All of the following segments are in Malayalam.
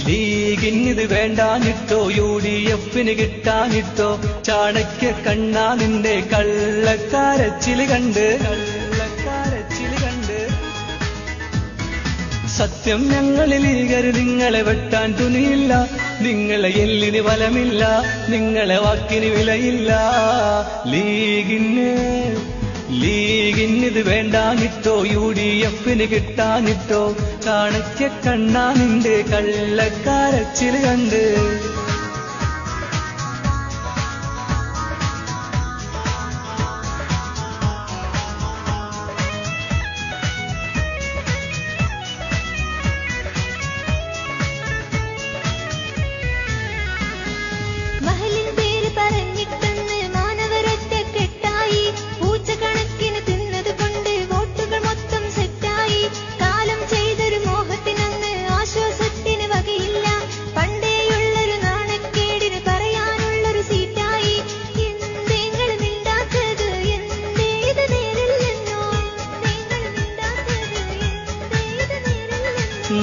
ലീഗിനിത് വേണ്ടാനിട്ടോ UDFന് കിട്ടാനിട്ടോ ചാണക്യ കണ്ണാ നിന്റെ കള്ളക്കാരച്ചില് കണ്ട് സത്യം ഞങ്ങളിൽ ലീഗര് നിങ്ങളെ വെട്ടാൻ തുനിയില്ല, നിങ്ങളെ എല്ലിന് ബലമില്ല, നിങ്ങളെ വാക്കിന് വിലയില്ല. ലീഗിനിത് വേണ്ടാനിട്ടോ UDFന് കിട്ടാനിട്ടോ ചാണക്യ കണ്ണാ നിന്റെ കള്ളക്കാരച്ചില് കണ്ട്.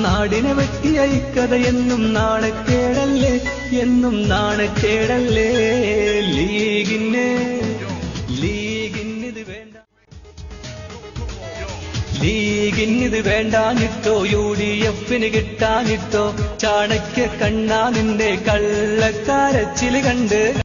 നാടിനെ വെട്ടിയ ഇക്കഥ എന്നും നാണക്കേടല്ലേ, എന്നും നാണക്കേടല്ലേ. ലീഗിനിത് വേണ്ടാനിട്ടോ UDFന് കിട്ടാനിട്ടോ ചാണക്യ കണ്ണാ നിന്റെ കള്ളക്കാരച്ചില് കണ്ട്.